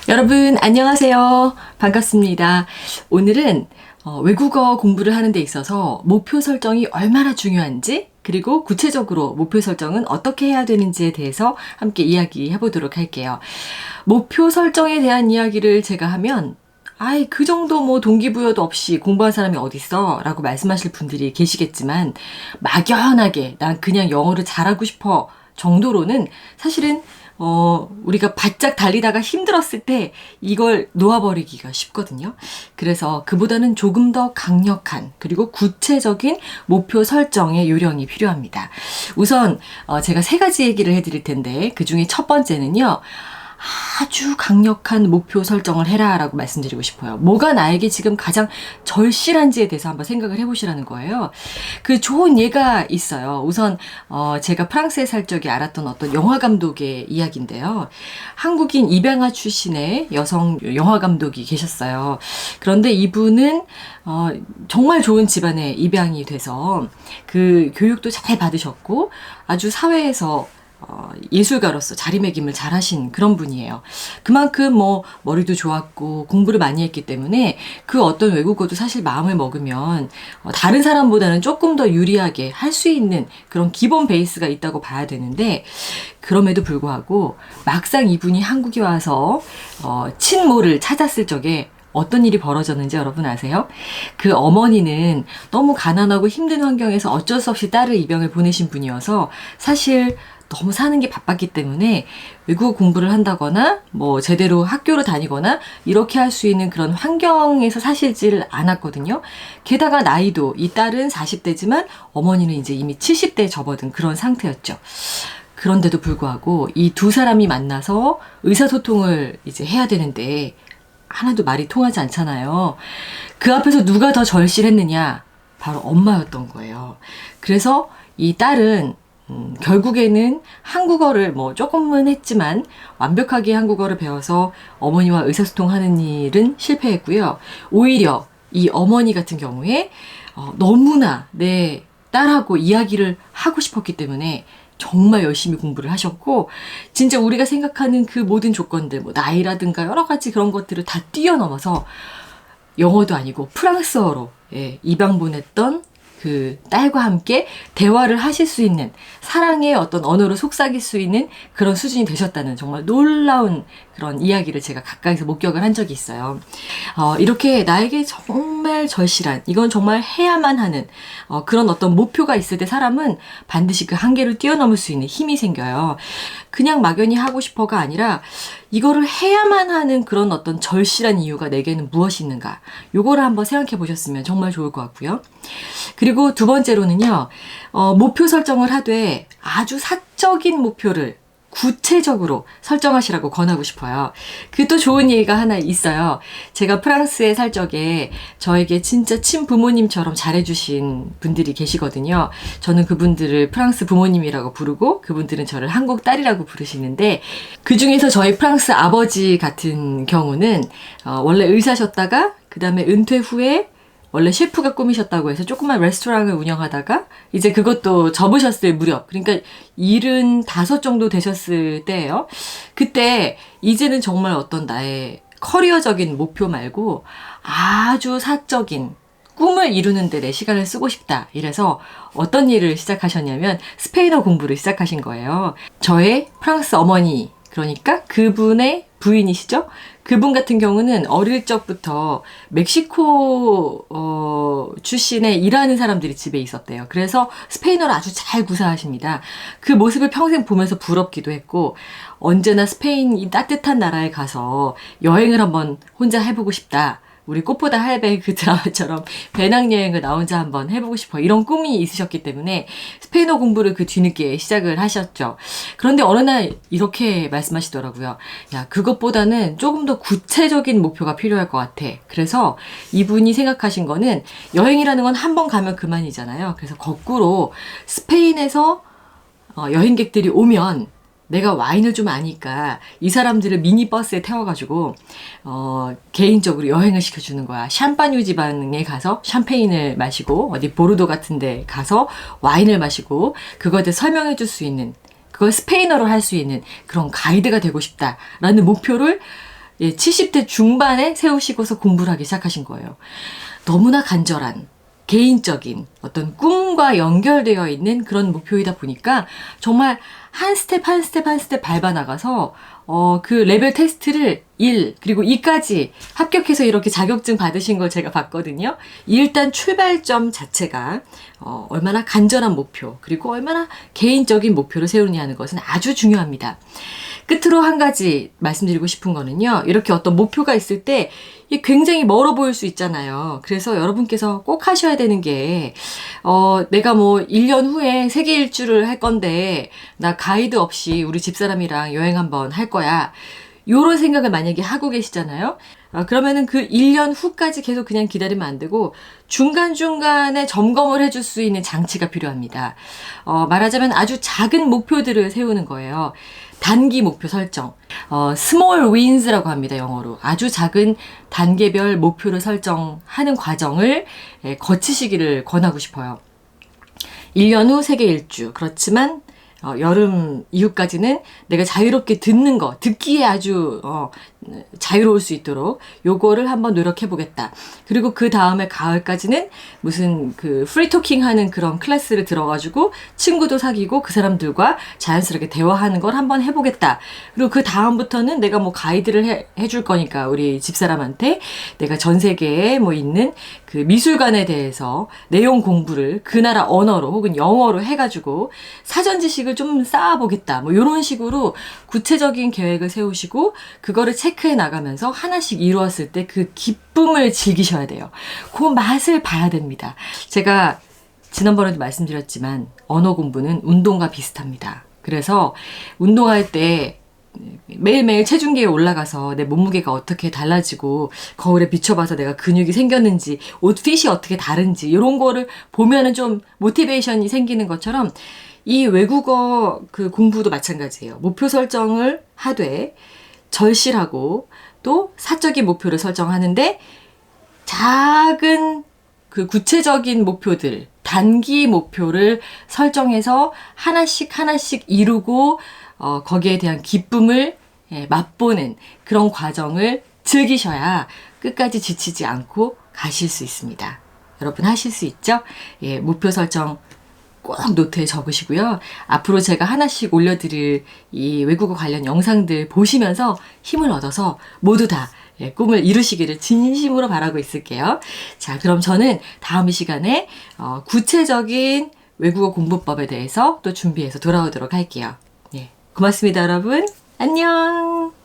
여러분 안녕하세요. 반갑습니다. 오늘은 외국어 공부를 하는 데 있어서 목표 설정이 얼마나 중요한지, 그리고 구체적으로 목표 설정은 어떻게 해야 되는지에 대해서 함께 이야기해 보도록 할게요. 목표 설정에 대한 이야기를 제가 하면 아이, 그 정도 뭐 동기부여도 없이 공부한 사람이 어딨어? 라고 말씀하실 분들이 계시겠지만, 막연하게 난 그냥 영어를 잘하고 싶어 정도로는 사실은 우리가 바짝 달리다가 힘들었을 때 이걸 놓아버리기가 쉽거든요. 그래서 그보다는 조금 더 강력한, 그리고 구체적인 목표 설정의 요령이 필요합니다. 우선 제가 세 가지 얘기를 해드릴 텐데, 그 중에 첫 번째는요, 아주 강력한 목표 설정을 해라 라고 말씀드리고 싶어요. 뭐가 나에게 지금 가장 절실한지에 대해서 한번 생각을 해보시라는 거예요. 그 좋은 예가 있어요. 우선 제가 프랑스에 살 적에 알았던 어떤 영화 감독의 이야기인데요. 한국인 입양아 출신의 여성 영화 감독이 계셨어요. 그런데 이분은 정말 좋은 집안에 입양이 돼서 그 교육도 잘 받으셨고 아주 사회에서 예술가로서 자리매김을 잘하신 그런 분이에요. 그만큼 머리도 좋았고 공부를 많이 했기 때문에 그 어떤 외국어도 사실 마음을 먹으면 다른 사람보다는 조금 더 유리하게 할 수 있는 그런 기본 베이스가 있다고 봐야 되는데, 그럼에도 불구하고 막상 이분이 한국에 와서 친모를 찾았을 적에 어떤 일이 벌어졌는지 여러분 아세요? 그 어머니는 너무 가난하고 힘든 환경에서 어쩔 수 없이 딸을 입양을 보내신 분이어서 사실 너무 사는 게 바빴기 때문에 외국어 공부를 한다거나 제대로 학교를 다니거나 이렇게 할 수 있는 그런 환경에서 사시질 않았거든요. 게다가 나이도, 이 딸은 40대지만 어머니는 이제 이미 70대에 접어든 그런 상태였죠. 그런데도 불구하고 이 두 사람이 만나서 의사소통을 이제 해야 되는데 하나도 말이 통하지 않잖아요. 그 앞에서 누가 더 절실했느냐? 바로 엄마였던 거예요. 그래서 이 딸은 결국에는 한국어를 조금은 했지만 완벽하게 한국어를 배워서 어머니와 의사소통하는 일은 실패했고요. 오히려 이 어머니 같은 경우에 너무나 내 딸하고 이야기를 하고 싶었기 때문에 정말 열심히 공부를 하셨고, 진짜 우리가 생각하는 그 모든 조건들, 나이라든가 여러 가지 그런 것들을 다 뛰어넘어서 영어도 아니고 프랑스어로 입양 보냈던 그 딸과 함께 대화를 하실 수 있는, 사랑의 어떤 언어로 속삭일 수 있는 그런 수준이 되셨다는 정말 놀라운 그런 이야기를 제가 가까이서 목격을 한 적이 있어요. 이렇게 나에게 정말 절실한, 이건 정말 해야만 하는 그런 어떤 목표가 있을 때 사람은 반드시 그 한계를 뛰어넘을 수 있는 힘이 생겨요. 그냥 막연히 하고 싶어가 아니라 이거를 해야만 하는 그런 어떤 절실한 이유가 내게는 무엇이 있는가, 요거를 한번 생각해 보셨으면 정말 좋을 것 같고요. 그리고 두 번째로는요, 목표 설정을 하되 아주 사적인 목표를 구체적으로 설정하시라고 권하고 싶어요. 그 또 좋은 예가 하나 있어요. 제가 프랑스에 살 적에 저에게 진짜 친부모님처럼 잘해주신 분들이 계시거든요. 저는 그분들을 프랑스 부모님이라고 부르고 그분들은 저를 한국 딸이라고 부르시는데, 그 중에서 저희 프랑스 아버지 같은 경우는 원래 의사셨다가 그 다음에 은퇴 후에 원래 셰프가 꿈이셨다고 해서 조그만 레스토랑을 운영하다가 이제 그것도 접으셨을 무렵, 그러니까 75 정도 되셨을 때예요. 그때 이제는 정말 어떤 나의 커리어적인 목표 말고 아주 사적인 꿈을 이루는 데 내 시간을 쓰고 싶다. 이래서 어떤 일을 시작하셨냐면 스페인어 공부를 시작하신 거예요. 저의 프랑스 어머니, 그러니까 그분의 부인이시죠? 그분 같은 경우는 어릴 적부터 멕시코 출신의 일하는 사람들이 집에 있었대요. 그래서 스페인어를 아주 잘 구사하십니다. 그 모습을 평생 보면서 부럽기도 했고, 언제나 스페인 이 따뜻한 나라에 가서 여행을 한번 혼자 해보고 싶다. 우리 꽃보다 할배 그 드라마처럼 배낭여행을 나 혼자 한번 해보고 싶어, 이런 꿈이 있으셨기 때문에 스페인어 공부를 그 뒤늦게 시작을 하셨죠. 그런데 어느 날 이렇게 말씀하시더라고요. 야, 그것보다는 조금 더 구체적인 목표가 필요할 것 같아. 그래서 이분이 생각하신 거는, 여행이라는 건 한 번 가면 그만이잖아요. 그래서 거꾸로 스페인에서 여행객들이 오면 내가 와인을 좀 아니까 이 사람들을 미니버스에 태워가지고 개인적으로 여행을 시켜주는 거야. 샴파뉴 지방에 가서 샴페인을 마시고, 어디 보르도 같은 데 가서 와인을 마시고, 그거에 대해 설명해 줄 수 있는, 그걸 스페인어로 할 수 있는 그런 가이드가 되고 싶다라는 목표를 70대 중반에 세우시고서 공부를 하기 시작하신 거예요. 너무나 간절한 개인적인 어떤 꿈과 연결되어 있는 그런 목표이다 보니까 정말 한 스텝 한 스텝 한 스텝 밟아 나가서 그 레벨 테스트를 1 그리고 2까지 합격해서 이렇게 자격증 받으신 걸 제가 봤거든요. 일단 출발점 자체가 얼마나 간절한 목표 그리고 얼마나 개인적인 목표를 세우느냐는 것은 아주 중요합니다. 끝으로 한 가지 말씀드리고 싶은 거는요. 이렇게 어떤 목표가 있을 때 굉장히 멀어 보일 수 있잖아요. 그래서 여러분께서 꼭 하셔야 되는 게 내가 뭐 1년 후에 세계 일주를 할 건데 나 가이드 없이 우리 집사람이랑 여행 한번 할 거야. 요런 생각을 만약에 하고 계시잖아요. 그러면은 그 1년 후까지 계속 그냥 기다리면 안 되고 중간중간에 점검을 해줄 수 있는 장치가 필요합니다. 말하자면 아주 작은 목표들을 세우는 거예요. 단기 목표 설정. small wins라고 합니다, 영어로. 아주 작은 단계별 목표를 설정하는 과정을 거치시기를 권하고 싶어요. 1년 후 세계 일주. 그렇지만 여름 이후까지는 내가 자유롭게 듣는 거, 듣기에 아주 자유로울 수 있도록 요거를 한번 노력해 보겠다. 그리고 그 다음에 가을까지는 무슨 그 프리토킹 하는 그런 클래스를 들어가지고 친구도 사귀고 그 사람들과 자연스럽게 대화하는 걸 한번 해보겠다. 그리고 그 다음부터는 내가 뭐 가이드를 해줄 거니까 우리 집사람한테 내가 전 세계에 뭐 있는 그 미술관에 대해서 내용 공부를 그 나라 언어로 혹은 영어로 해가지고 사전 지식을 좀 쌓아보겠다. 뭐 이런 식으로 구체적인 계획을 세우시고 그거를 체크해 나가면서 하나씩 이루었을 때 그 기쁨을 즐기셔야 돼요. 그 맛을 봐야 됩니다. 제가 지난번에도 말씀드렸지만 언어 공부는 운동과 비슷합니다. 그래서 운동할 때 매일매일 체중계에 올라가서 내 몸무게가 어떻게 달라지고 거울에 비춰봐서 내가 근육이 생겼는지 옷핏이 어떻게 다른지 이런 거를 보면은 좀 모티베이션이 생기는 것처럼 이 외국어 그 공부도 마찬가지예요. 목표 설정을 하되 절실하고 또 사적인 목표를 설정하는데 작은 그 구체적인 목표들, 단기 목표를 설정해서 하나씩 하나씩 이루고 거기에 대한 기쁨을 맛보는 그런 과정을 즐기셔야 끝까지 지치지 않고 가실 수 있습니다. 여러분 하실 수 있죠? 목표 설정 꼭 노트에 적으시고요. 앞으로 제가 하나씩 올려드릴 이 외국어 관련 영상들 보시면서 힘을 얻어서 모두 다 꿈을 이루시기를 진심으로 바라고 있을게요. 자, 그럼 저는 다음 시간에 구체적인 외국어 공부법에 대해서 또 준비해서 돌아오도록 할게요. 고맙습니다, 여러분. 안녕!